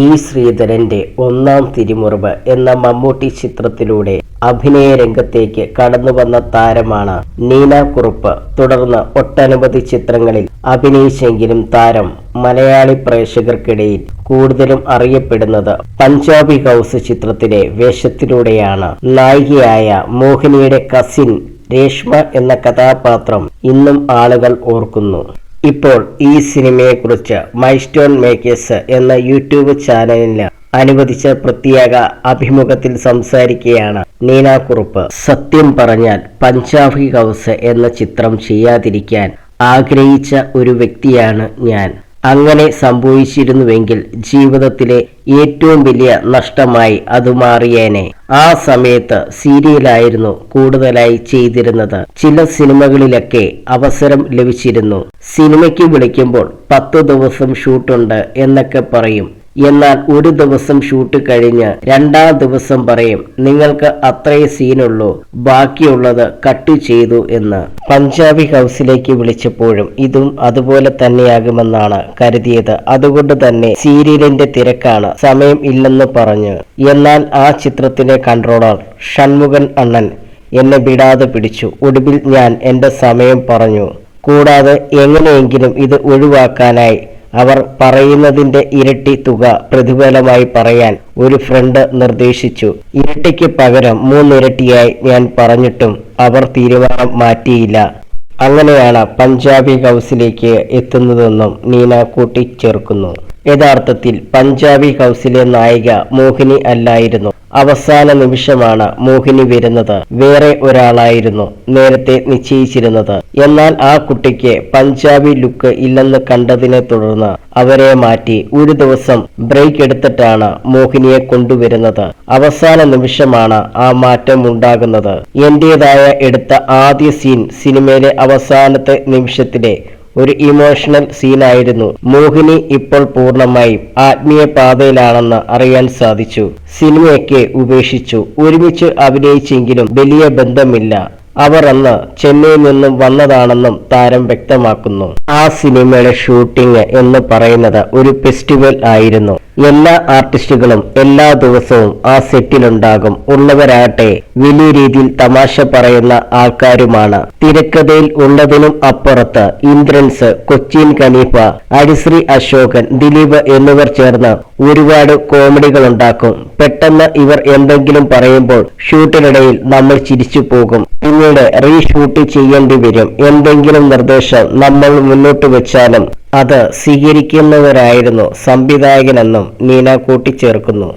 E ശ്രീധരന്റെ ഒന്നാം തിരിമുറിവ് എന്ന മമ്മൂട്ടി ചിത്രത്തിലൂടെ അഭിനയ രംഗത്തേക്ക് കടന്നുവന്ന താരമാണ് നീന കുറുപ്പ്. തുടർന്ന് ഒട്ടനവധി ചിത്രങ്ങളിൽ അഭിനയിച്ചെങ്കിലും താരം മലയാളി പ്രേക്ഷകർക്കിടയിൽ കൂടുതലും അറിയപ്പെടുന്നത് പഞ്ചാബി ഹൗസ് ചിത്രത്തിലെ വേഷത്തിലൂടെയാണ്. നായികയായ മോഹിനിയുടെ കസിൻ രേഷ്മ എന്ന കഥാപാത്രം ഇന്നും ആളുകൾ ഓർക്കുന്നു. ഇപ്പോൾ ഈ സിനിമയെക്കുറിച്ച് മൈൽസ്റ്റോൺ മേക്കേഴ്സ് എന്ന യൂട്യൂബ് ചാനലിന് അനുവദിച്ച പ്രത്യേക അഭിമുഖത്തിൽ സംസാരിക്കുകയാണ് നീന കുറുപ്പ്. സത്യം പറഞ്ഞാൽ പഞ്ചാബി ഹൗസ് എന്ന ചിത്രം ചെയ്യാതിരിക്കാൻ ആഗ്രഹിച്ച ഒരു വ്യക്തിയാണ് ഞാൻ. അങ്ങനെ സംഭവിച്ചിരുന്നുവെങ്കിൽ ജീവിതത്തിലെ ഏറ്റവും വലിയ നഷ്ടമായി അത് മാറിയേനെ. ആ സമയത്ത് സീരിയലായിരുന്നു കൂടുതലായി ചെയ്തിരുന്നത്. ചില സിനിമകളിലൊക്കെ അവസരം ലഭിച്ചിരുന്നു. സിനിമയ്ക്ക് വിളിക്കുമ്പോൾ 10 ദിവസം ഷൂട്ടുണ്ട് എന്നൊക്കെ പറയും. എന്നാൽ ഒരു ദിവസം ഷൂട്ട് കഴിഞ്ഞ് 2ാം ദിവസം പറയും നിങ്ങൾക്ക് അത്രേ സീനുള്ളൂ, ബാക്കിയുള്ളത് കട്ട് ചെയ്തു എന്ന്. പഞ്ചാബി ഹൗസിലേക്ക് വിളിച്ചപ്പോഴും ഇതും അതുപോലെ തന്നെയാകുമെന്നാണ് കരുതിയത്. അതുകൊണ്ട് തന്നെ സീരിയലിന്റെ തിരക്കാണ്, സമയം ഇല്ലെന്ന് പറഞ്ഞു. എന്നാൽ ആ ചിത്രത്തിന്റെ കൺട്രോളർ ഷൺമുഖൻ അണ്ണൻ എന്നെ വിടാതെ പിടിച്ചു. ഒടുവിൽ ഞാൻ എന്റെ സമയം പറഞ്ഞു. കൂടാതെ എങ്ങനെയെങ്കിലും ഇത് ഒഴിവാക്കാനായി അവർ പറയുന്നതിന്റെ ഇരട്ടി തുക പ്രതിഫലമായി പറയാൻ ഒരു ഫ്രണ്ട് നിർദ്ദേശിച്ചു. ഇരട്ടിക്ക് പകരം 3 ഇരട്ടിയായി ഞാൻ പറഞ്ഞിട്ടും അവർ തീരുമാനം മാറ്റിയില്ല. അങ്ങനെയാണ് പഞ്ചാബി ഹൗസിലേക്ക് എത്തുന്നതെന്നും നീന കൂട്ടിച്ചേർക്കുന്നു. യഥാർത്ഥത്തിൽ പഞ്ചാബി ഹൗസിലെ നായിക മോഹിനി അല്ലായിരുന്നു. അവസാന നിമിഷമാണ് മോഹിനി വരുന്നത്. വേറെ ഒരാളായിരുന്നു നേരത്തെ നിശ്ചയിച്ചിരുന്നത്. എന്നാൽ ആ കുട്ടിക്ക് പഞ്ചാബി ലുക്ക് ഇല്ലെന്ന് കണ്ടതിനെ തുടർന്ന് അവരെ മാറ്റി ഒരു ദിവസം ബ്രേക്ക് എടുത്തിട്ടാണ് മോഹിനിയെ കൊണ്ടുവരുന്നത്. അവസാന നിമിഷമാണ് ആ മാറ്റം ഉണ്ടാകുന്നത്. എന്റേതായ എടുത്ത ആദ്യ സീൻ സിനിമയിലെ അവസാനത്തെ നിമിഷത്തിലെ ഒരു ഇമോഷണൽ സീനായിരുന്നു. മോഹിനി ഇപ്പോൾ പൂർണ്ണമായും ആത്മീയ പാതയിലാണെന്ന് അറിയാൻ സാധിച്ചു. സിനിമയൊക്കെ ഉപേക്ഷിച്ചു. ഒരുമിച്ച് അഭിനയിച്ചെങ്കിലും വലിയ ബന്ധമില്ല. അവർ അന്ന് ചെന്നൈയിൽ നിന്നും വന്നതാണെന്നും താരം വ്യക്തമാക്കുന്നു. ആ സിനിമയുടെ ഷൂട്ടിംഗ് എന്ന് പറയുന്നത് ഒരു ഫെസ്റ്റിവൽ ആയിരുന്നു. എല്ലാ ആർട്ടിസ്റ്റുകളും എല്ലാ ദിവസവും ആ സെറ്റിലുണ്ടാകും. ഉള്ളവരാകട്ടെ വലിയ രീതിയിൽ തമാശ പറയുന്ന ആൾക്കാരുമാണ്. തിരക്കഥയിൽ ഉള്ളതിനും അപ്പുറത്ത് ഇന്ദ്രൻസ്, കൊച്ചിൻ കനീഫ, ഹരിശ്രീ അശോകൻ, ദിലീപ് എന്നിവർ ചേർന്ന് ഒരുപാട് കോമഡികൾ ഉണ്ടാക്കും. പെട്ടെന്ന് ഇവർ എന്തെങ്കിലും പറയുമ്പോൾ ഷൂട്ടിനിടയിൽ നമ്മൾ ചിരിച്ചു പോകും. പിന്നീട് റീഷൂട്ട് ചെയ്യേണ്ടി വരും. എന്തെങ്കിലും നിർദ്ദേശം നമ്മൾ മുന്നോട്ട് വെച്ചാലും അത് സ്വീകരിക്കുന്നവരായിരുന്നു സംവിധായകനെന്നും നീന കൂട്ടിച്ചേർക്കുന്നു.